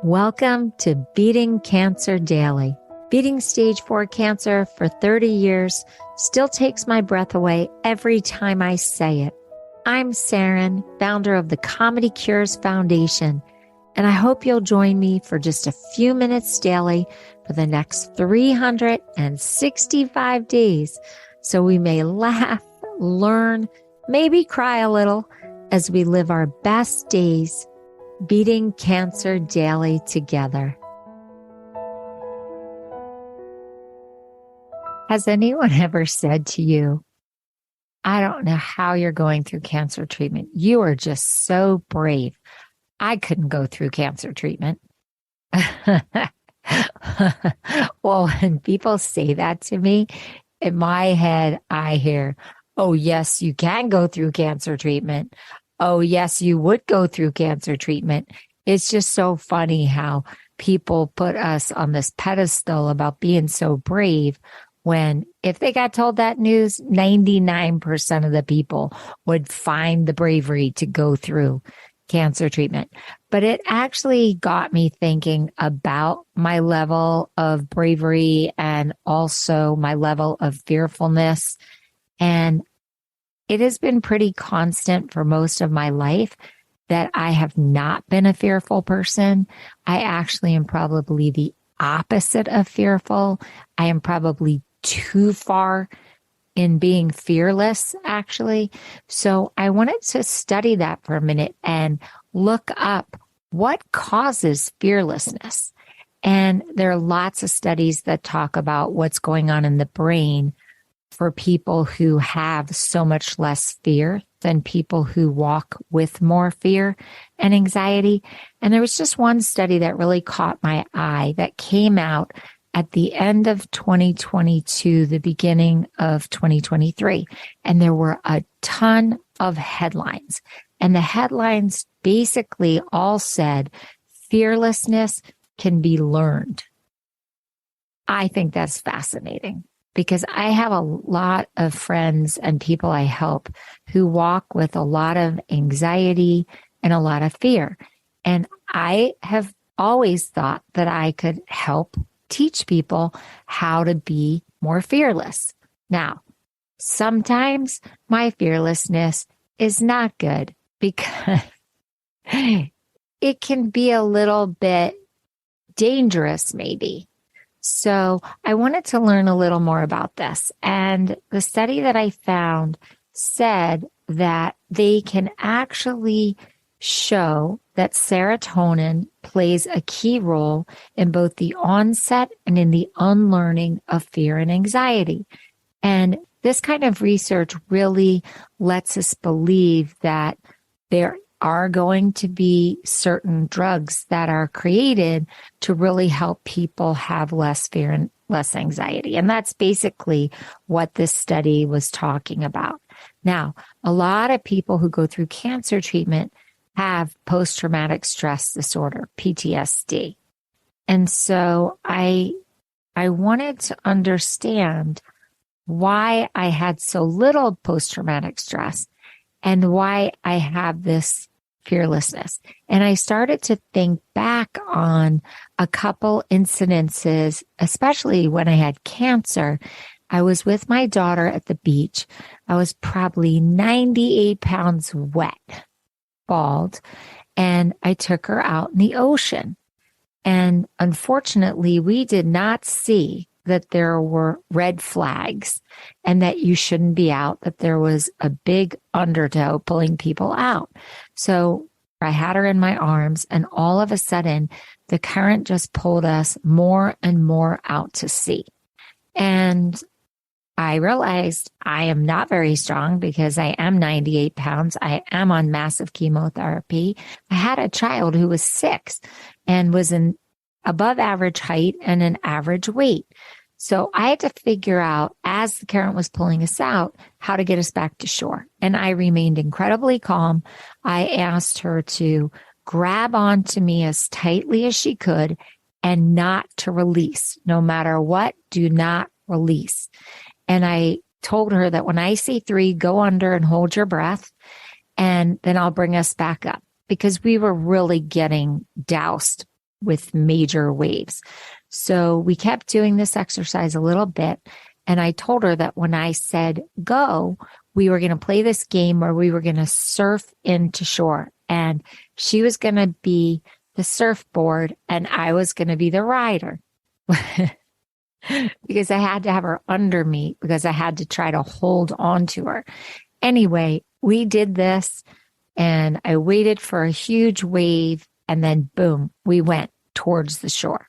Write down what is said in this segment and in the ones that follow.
Welcome to Beating Cancer Daily. Beating stage 4 cancer for 30 years still takes my breath away every time I say it. I'm Saranne, founder of the Comedy Cures Foundation, and I hope you'll join me for just a few minutes daily for the next 365 days so we may laugh, learn, maybe cry a little as we live our best days beating cancer daily together. Has anyone ever said to you, I don't know how you're going through cancer treatment. You are just so brave. I couldn't go through cancer treatment. Well, when people say that to me, in my head, I hear, oh, yes, you can go through cancer treatment. Oh, yes, you would go through cancer treatment. It's just so funny how people put us on this pedestal about being so brave when if they got told that news, 99% of the people would find the bravery to go through cancer treatment. But it actually got me thinking about my level of bravery and also my level of fearfulness. And it has been pretty constant for most of my life that I have not been a fearful person. I actually am probably the opposite of fearful. I am probably too far in being fearless, actually. So I wanted to study that for a minute and look up what causes fearlessness. And there are lots of studies that talk about what's going on in the brain for people who have so much less fear than people who walk with more fear and anxiety. And there was just one study that really caught my eye that came out at the end of 2022, the beginning of 2023. And there were a ton of headlines. And the headlines basically all said, fearlessness can be learned. I think that's fascinating because I have a lot of friends and people I help who walk with a lot of anxiety and a lot of fear. And I have always thought that I could help teach people how to be more fearless. Now, sometimes my fearlessness is not good because it can be a little bit dangerous, maybe. So I wanted to learn a little more about this. And the study that I found said that they can actually show that serotonin plays a key role in both the onset and in the unlearning of fear and anxiety. And this kind of research really lets us believe that there are going to be certain drugs that are created to really help people have less fear and less anxiety. And that's basically what this study was talking about. Now, a lot of people who go through cancer treatment have post-traumatic stress disorder, PTSD. And so I wanted to understand why I had so little post-traumatic stress and why I have this fearlessness. And I started to think back on a couple incidences, especially when I had cancer. I was with my daughter at the beach. I was probably 98 pounds wet, bald, and I took her out in the ocean. And unfortunately, we did not see that there were red flags and that you shouldn't be out, that there was a big undertow pulling people out. So I had her in my arms, and all of a sudden, the current just pulled us more and more out to sea. And I realized I am not very strong because I am 98 pounds. I am on massive chemotherapy. I had a child who was 6 and was an above average height and an average weight. So I had to figure out, as the current was pulling us out, how to get us back to shore. And I remained incredibly calm. I asked her to grab onto me as tightly as she could and not to release. No matter what, do not release. And I told her that when I say 3, go under and hold your breath, and then I'll bring us back up, because we were really getting doused with major waves. So we kept doing this exercise a little bit. And I told her that when I said go, we were going to play this game where we were going to surf into shore. And she was going to be the surfboard and I was going to be the rider. Because I had to have her under me because I had to try to hold on to her. Anyway, we did this and I waited for a huge wave and then boom, we went towards the shore.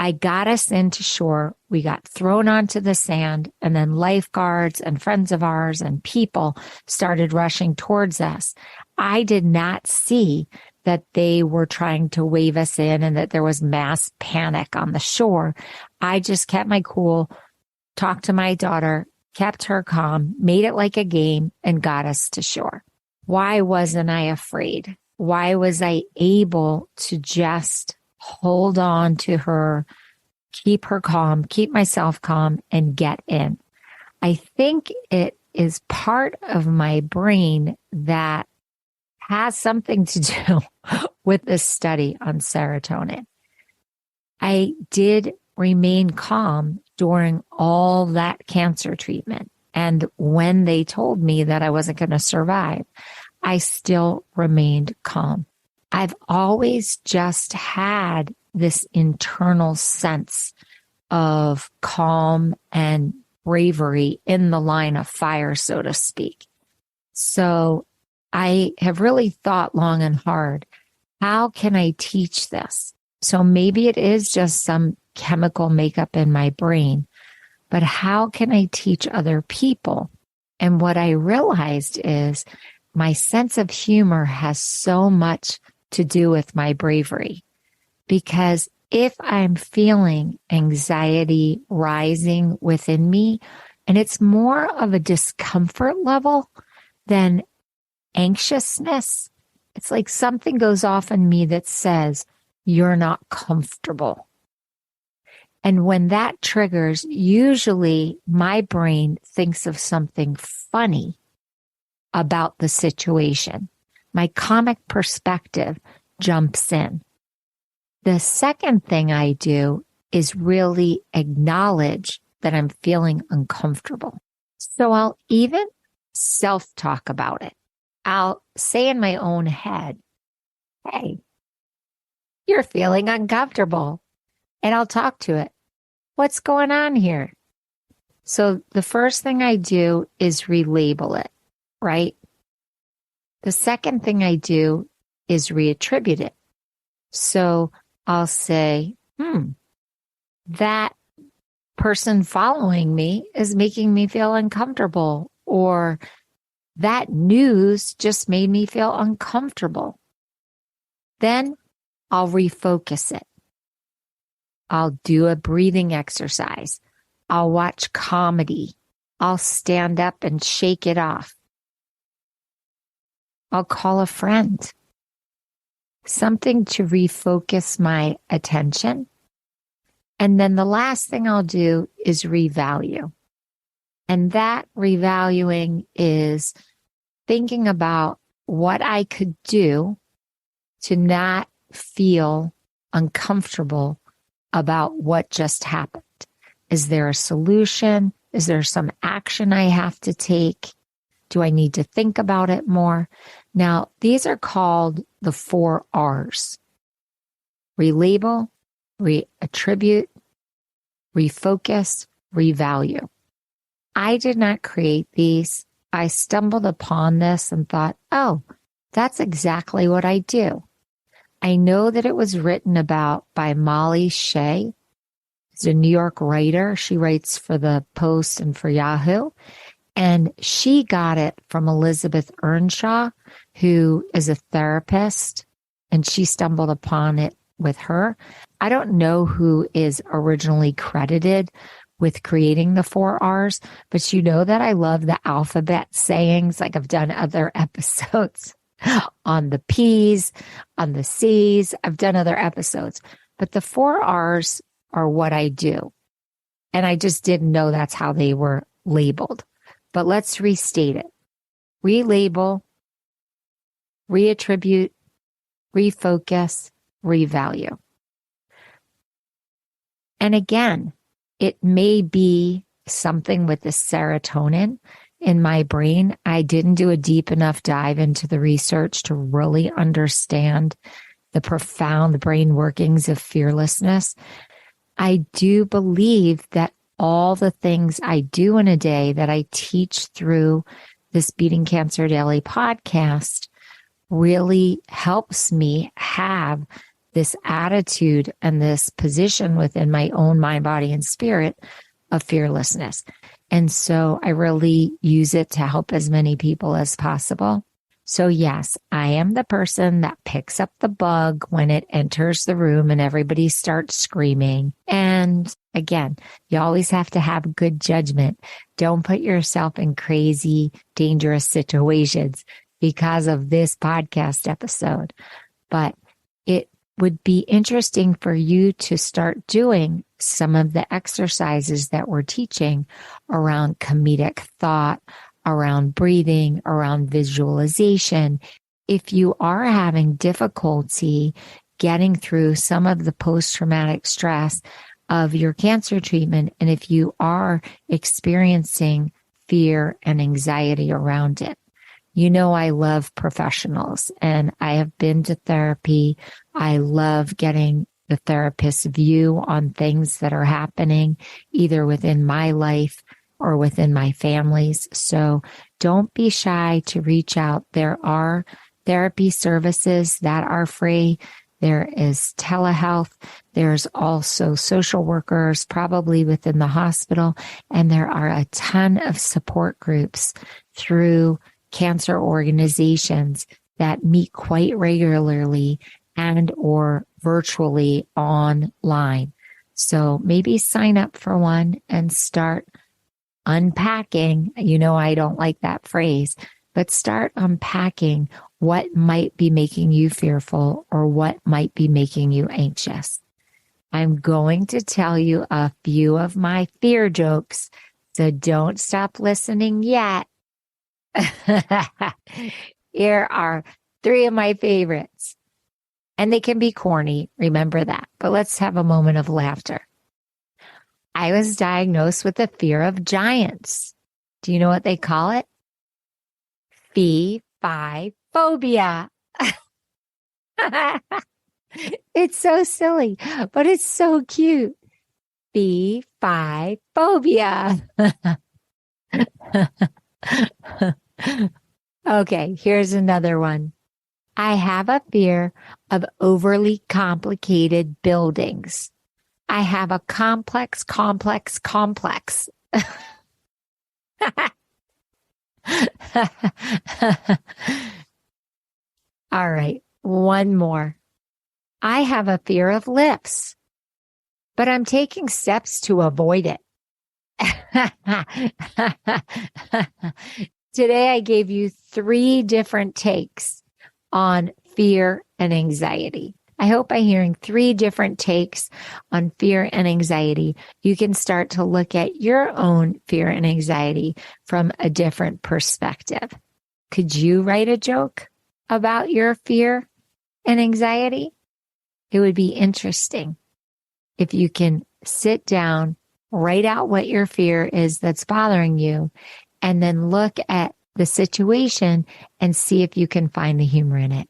I got us into shore. We got thrown onto the sand and then lifeguards and friends of ours and people started rushing towards us. I did not see that they were trying to wave us in and that there was mass panic on the shore. I just kept my cool, talked to my daughter, kept her calm, made it like a game, and got us to shore. Why wasn't I afraid? Why was I able to just hold on to her, keep her calm, keep myself calm, and get in? I think it is part of my brain that has something to do with this study on serotonin. I did remain calm during all that cancer treatment. And when they told me that I wasn't going to survive, I still remained calm. I've always just had this internal sense of calm and bravery in the line of fire, so to speak. So I have really thought long and hard, how can I teach this? So maybe it is just some chemical makeup in my brain, but how can I teach other people? And what I realized is my sense of humor has so much to do with my bravery. Because if I'm feeling anxiety rising within me, and it's more of a discomfort level than anxiousness, it's like something goes off in me that says, you're not comfortable. And when that triggers, usually my brain thinks of something funny about the situation. My comic perspective jumps in. The second thing I do is really acknowledge that I'm feeling uncomfortable. So I'll even self-talk about it. I'll say in my own head, hey, you're feeling uncomfortable. And I'll talk to it. What's going on here? So the first thing I do is relabel it, right? The second thing I do is reattribute it. So I'll say, that person following me is making me feel uncomfortable, or that news just made me feel uncomfortable. Then I'll refocus it. I'll do a breathing exercise. I'll watch comedy. I'll stand up and shake it off. I'll call a friend. Something to refocus my attention. And then the last thing I'll do is revalue. And that revaluing is thinking about what I could do to not feel uncomfortable about what just happened. Is there a solution? Is there some action I have to take? Do I need to think about it more? Now, these are called the 4 R's. Relabel, reattribute, refocus, revalue. I did not create these. I stumbled upon this and thought, oh, that's exactly what I do. I know that it was written about by Molly Shea. She's a New York writer. She writes for the Post and for Yahoo. And she got it from Elizabeth Earnshaw, who is a therapist, and she stumbled upon it with her. I don't know who is originally credited with creating the 4 R's, but you know that I love the alphabet sayings. Like I've done other episodes on the P's, on the C's. I've done other episodes, but the 4 R's are what I do. And I just didn't know that's how they were labeled. But let's restate it. Relabel, reattribute, refocus, revalue. And again, it may be something with the serotonin in my brain. I didn't do a deep enough dive into the research to really understand the profound brain workings of fearlessness. I do believe that all the things I do in a day that I teach through this Beating Cancer Daily podcast really helps me have this attitude and this position within my own mind, body, and spirit of fearlessness. And so I really use it to help as many people as possible. So yes, I am the person that picks up the bug when it enters the room and everybody starts screaming. And again, you always have to have good judgment. Don't put yourself in crazy, dangerous situations because of this podcast episode. But it would be interesting for you to start doing some of the exercises that we're teaching around comedic thought, around breathing, around visualization. If you are having difficulty getting through some of the post-traumatic stress of your cancer treatment, and if you are experiencing fear and anxiety around it, you know I love professionals and I have been to therapy. I love getting the therapist's view on things that are happening either within my life or within my family's. So don't be shy to reach out. There are therapy services that are free. There is telehealth. There's also social workers probably within the hospital. And there are a ton of support groups through cancer organizations that meet quite regularly and or virtually online. So maybe sign up for one and start unpacking. You know, I don't like that phrase, but start unpacking what might be making you fearful or what might be making you anxious. I'm going to tell you a few of my fear jokes, so don't stop listening yet. Here are 3 of my favorites. And they can be corny, remember that. But let's have a moment of laughter. I was diagnosed with the fear of giants. Do you know what they call it? Fee-fi-phobia. It's so silly, but it's so cute. Fee-fi-phobia. Okay, here's another one. I have a fear of overly complicated buildings. I have a complex. All right, one more. I have a fear of lifts, but I'm taking steps to avoid it. Today, I gave you 3 different takes on fear and anxiety. I hope by hearing 3 different takes on fear and anxiety, you can start to look at your own fear and anxiety from a different perspective. Could you write a joke about your fear and anxiety? It would be interesting if you can sit down, write out what your fear is that's bothering you, and then look at the situation and see if you can find the humor in it.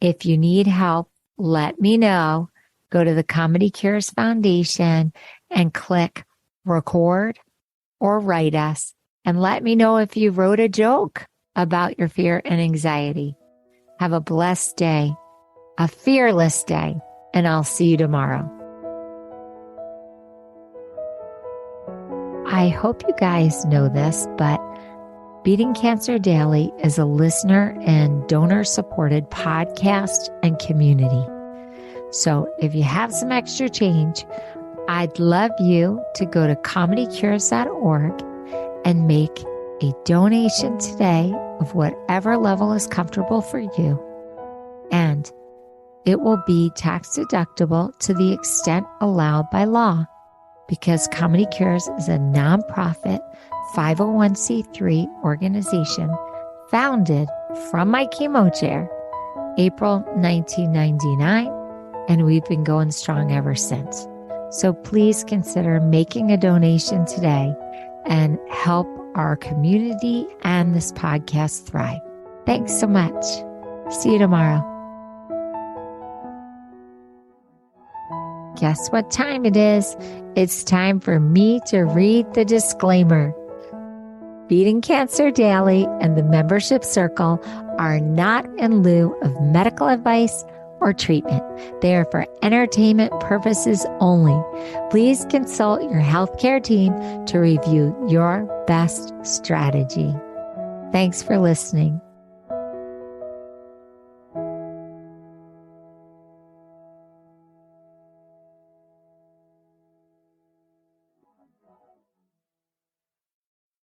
If you need help, let me know. Go to the Comedy Cures Foundation and click record or write us and let me know if you wrote a joke about your fear and anxiety. Have a blessed day, a fearless day, and I'll see you tomorrow. I hope you guys know this, but Beating Cancer Daily is a listener and donor-supported podcast and community. So if you have some extra change, I'd love you to go to comedycures.org and make a donation today of whatever level is comfortable for you. And it will be tax deductible to the extent allowed by law, because Comedy Cures is a nonprofit 501c3 organization founded from my chemo chair, April 1999, and we've been going strong ever since. So please consider making a donation today and help our community and this podcast thrive. Thanks so much. See you tomorrow. Guess what time it is? It's time for me to read the disclaimer. Beating Cancer Daily and the membership circle are not in lieu of medical advice or treatment. They are for entertainment purposes only. Please consult your healthcare team to review your best strategy. Thanks for listening.